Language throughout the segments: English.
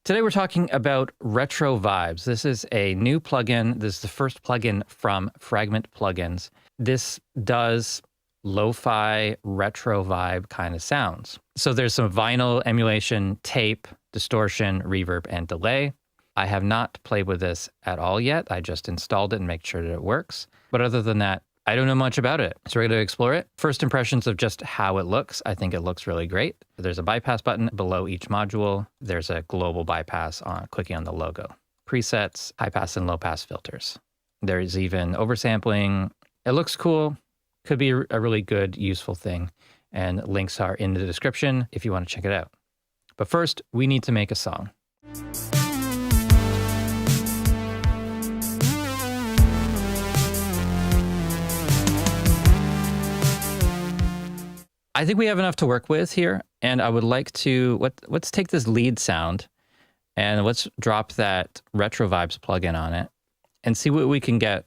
Today we're talking about retro vibes. This is a new plugin. This is the first plugin from Fragment Plugins. This does lo-fi retro vibe kind of sounds. So there's some vinyl emulation, tape, distortion, reverb, and delay. I have not played with this at all yet. I just installed it and make sure that it works. But other than that, I don't know much about it. So we're going to explore it. First impressions of just how it looks. I think it looks really great. There's a bypass button below each module. There's a global bypass on clicking on the logo. Presets, high pass and low pass filters. There's even oversampling. It looks cool. Could be a really good, useful thing. And links are in the description if you want to check it out. But first, we need to make a song. I think we have enough to work with here, and I would like to, let's take this lead sound and let's drop that Retro Vibes plugin on it and see what we can get.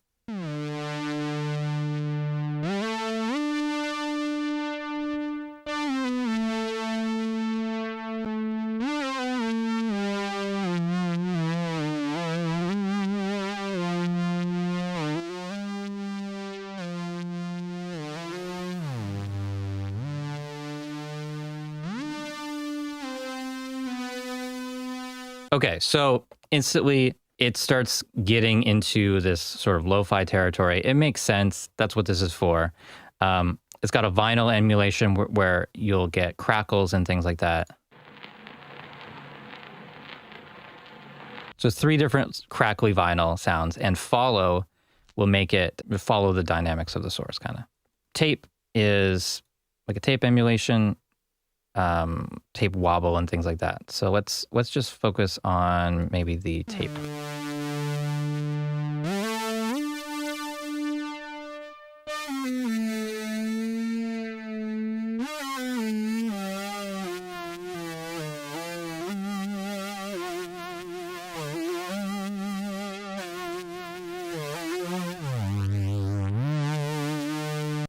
Okay, so instantly it starts getting into this sort of lo-fi territory. It makes sense. That's what this is for. It's got a vinyl emulation where you'll get crackles and things like that. So 3 different crackly vinyl sounds, and follow will make it follow the dynamics of the source, kind of. Tape is like a tape emulation. Tape wobble and things like that. So let's just focus on maybe the tape.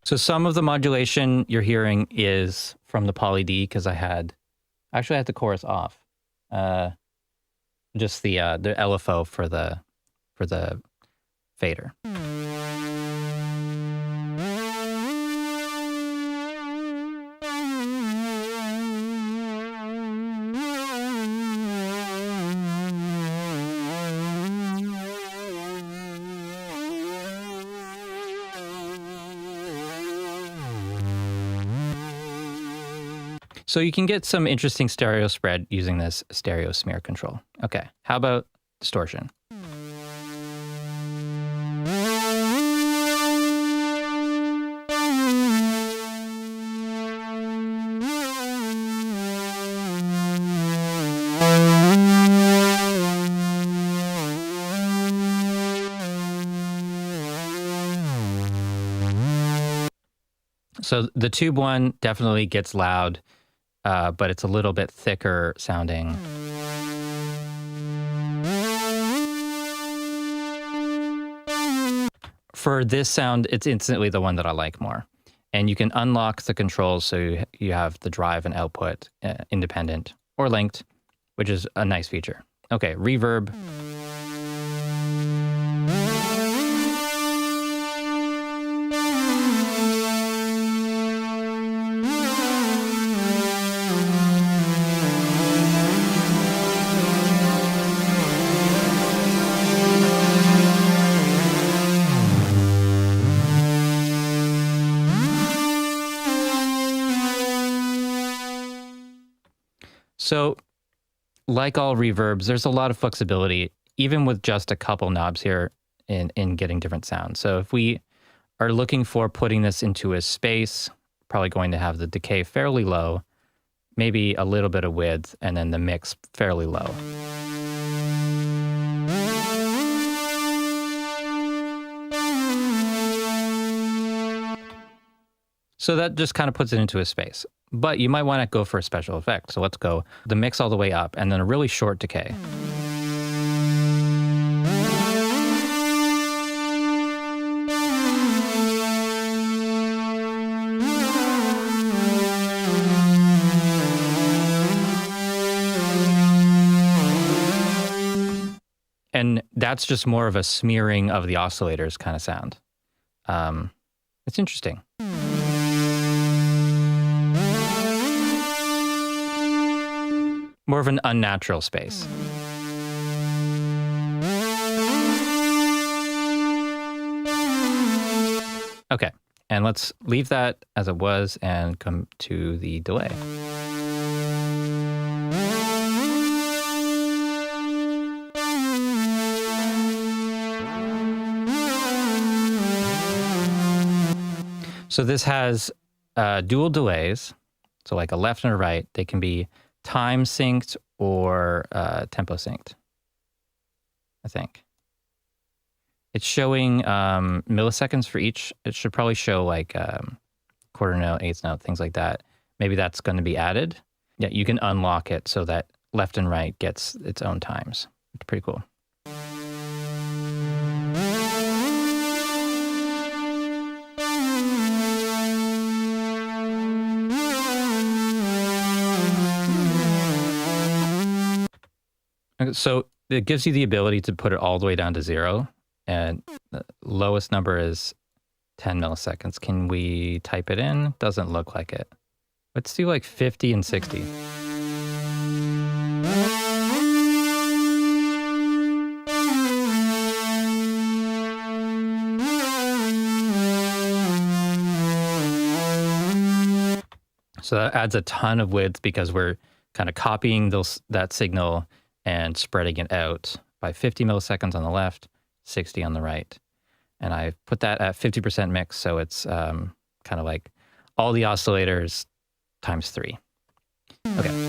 So some of the modulation you're hearing is from the Poly D, because I had the chorus off. Just the LFO for the fader. So you can get some interesting stereo spread using this stereo smear control. Okay, how about distortion? So the tube one definitely gets loud. But it's a little bit thicker sounding. For this sound, it's instantly the one that I like more. And you can unlock the controls so you have the drive and output independent or linked, which is a nice feature. Okay, reverb. So, like all reverbs, there's a lot of flexibility, even with just a couple knobs here in getting different sounds. So if we are looking for putting this into a space, probably going to have the decay fairly low, maybe a little bit of width, and then the mix fairly low. So that just kind of puts it into a space. But you might want to go for a special effect. So let's go the mix all the way up and then a really short decay. And that's just more of a smearing of the oscillators kind of sound. It's interesting. More of an unnatural space. Okay, and let's leave that as it was and come to the delay. So this has dual delays, so like a left and a right. They can be time synced or tempo synced, I think. It's showing milliseconds for each. It should probably show like quarter note, eighth note, things like that. Maybe that's going to be added. Yeah, you can unlock it so that left and right gets its own times. It's pretty cool. So it gives you the ability to put it all the way down to 0. And the lowest number is 10 milliseconds. Can we type it in? Doesn't look like it. Let's do like 50 and 60. So that adds a ton of width because we're kind of copying that signal and spreading it out by 50 milliseconds on the left, 60 on the right. And I put that at 50% mix, so it's kind of like all the oscillators times 3. Okay.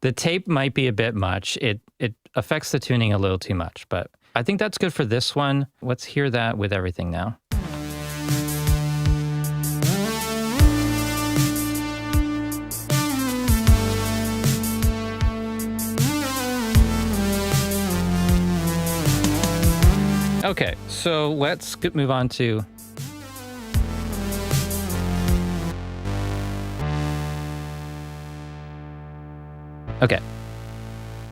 The tape might be a bit much. It affects the tuning a little too much, but I think that's good for this one. Let's hear that with everything now. Okay, so let's move on to... Okay,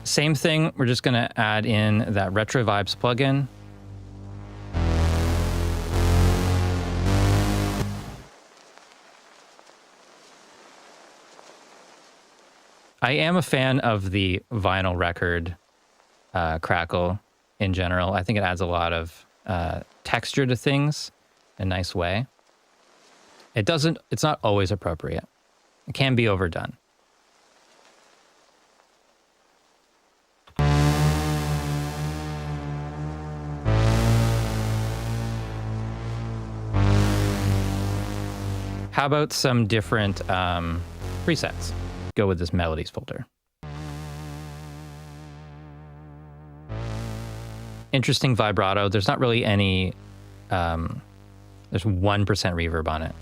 same thing. We're just going to add in that Retro Vibes plugin. I am a fan of the vinyl record crackle in general. I think it adds a lot of texture to things in a nice way. It's not always appropriate. It can be overdone. How about some different presets? Go with this melodies folder. Interesting vibrato. There's not really any, there's 1% reverb on it.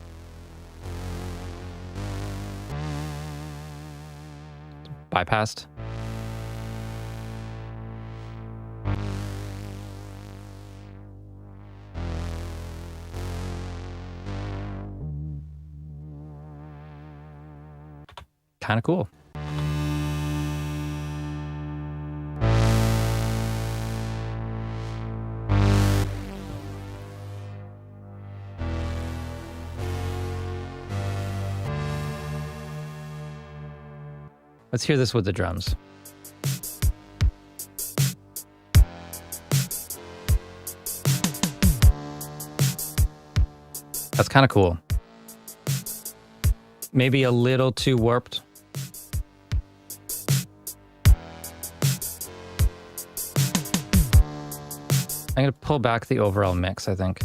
Bypassed. Kind of cool. Let's hear this with the drums. That's kind of cool. Maybe a little too warped. I'm going to pull back the overall mix, I think.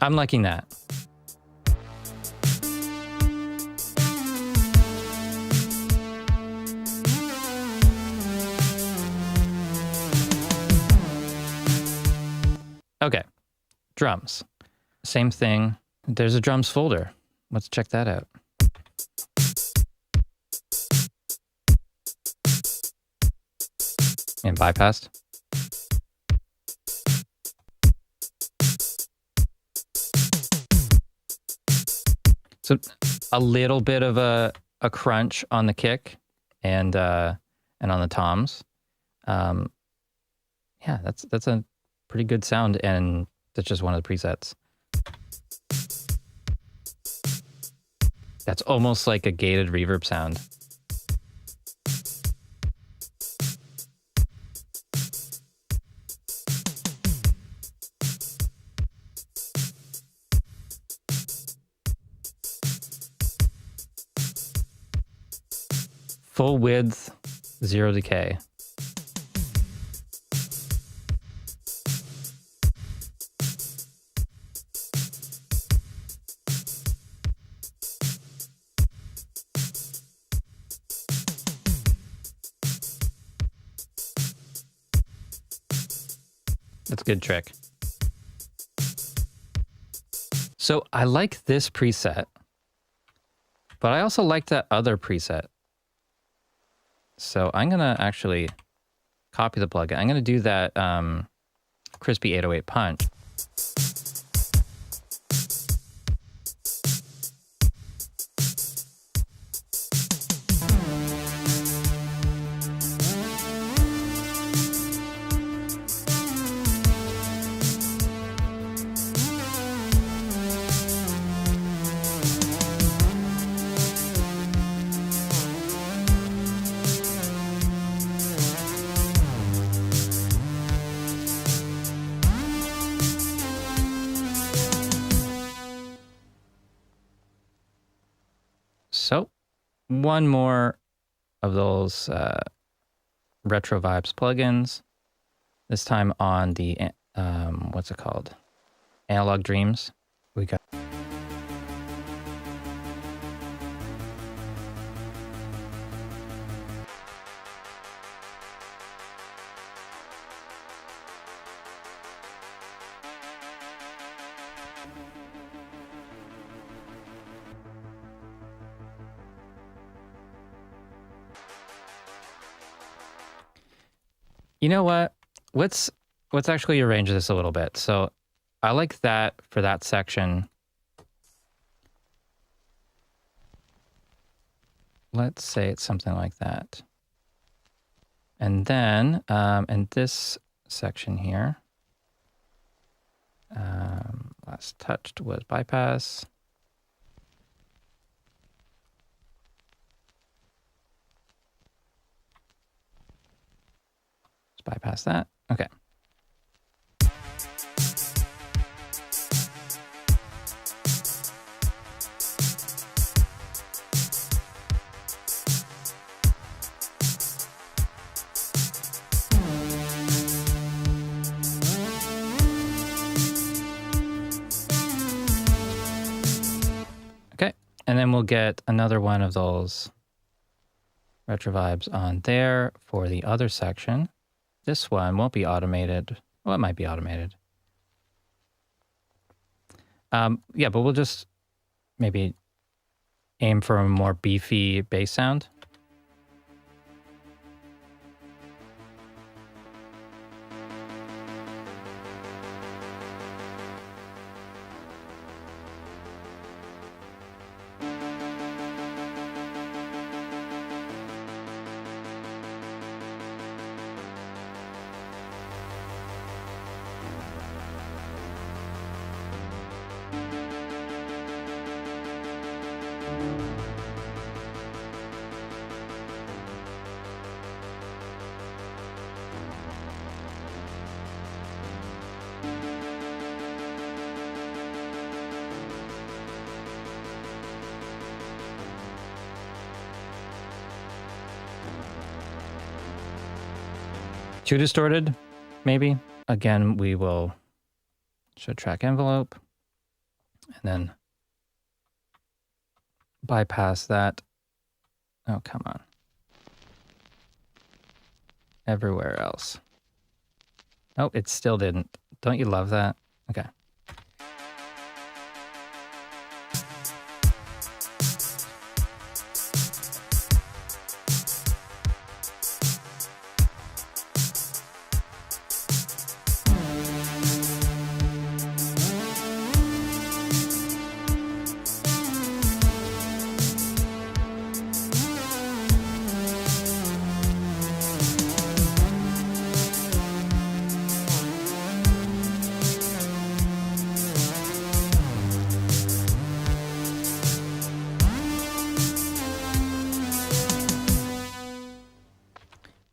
I'm liking that. drums. Same thing. There's a drums folder. Let's check that out. And bypassed. So a little bit of a crunch on the kick and on the toms. Yeah, that's a pretty good sound, and that's just one of the presets. That's almost like a gated reverb sound. Full width, 0 decay. That's a good trick. So I like this preset, but I also like that other preset. So I'm going to actually copy the plugin. I'm going to do that crispy 808 punch. So one more of those retro vibes plugins, this time on the, what's it called? Analog Dreams. We got. You know what? Let's actually arrange this a little bit. So I like that for that section. Let's say it's something like that. And then in this section here, last touched was bypass. Bypass that. Okay. Okay. And then we'll get another one of those retro vibes on there for the other section. This one won't be automated. Well, it might be automated. Yeah, but we'll just maybe aim for a more beefy bass sound. Too distorted, maybe. Again, we will show track envelope and then bypass that. Oh, come on. Everywhere else. Oh, it still didn't. Don't you love that? Okay.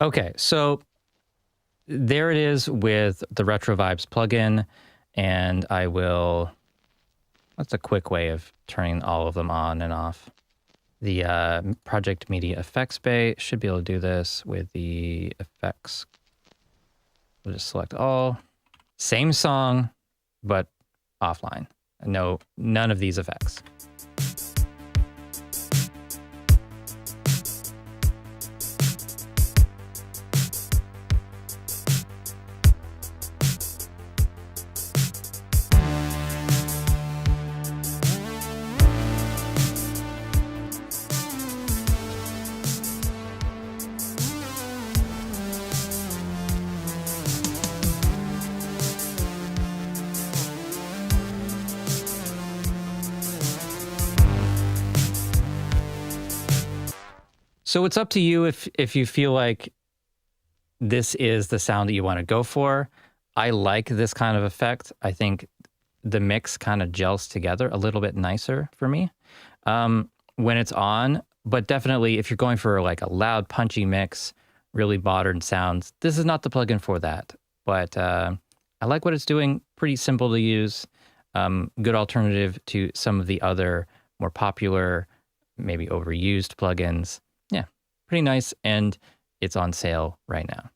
Okay, so there it is with the Retro Vibes plugin, and I will, that's a quick way of turning all of them on and off. The Project Media Effects Bay should be able to do this with the effects. We'll just select all. Same song, but offline. No, none of these effects. So it's up to you if you feel like this is the sound that you want to go for. I like this kind of effect. I think the mix kind of gels together a little bit nicer for me when it's on. But definitely if you're going for like a loud, punchy mix, really modern sounds, this is not the plugin for that. But I like what it's doing. Pretty simple to use. Good alternative to some of the other more popular, maybe overused plugins. Yeah, pretty nice. And it's on sale right now.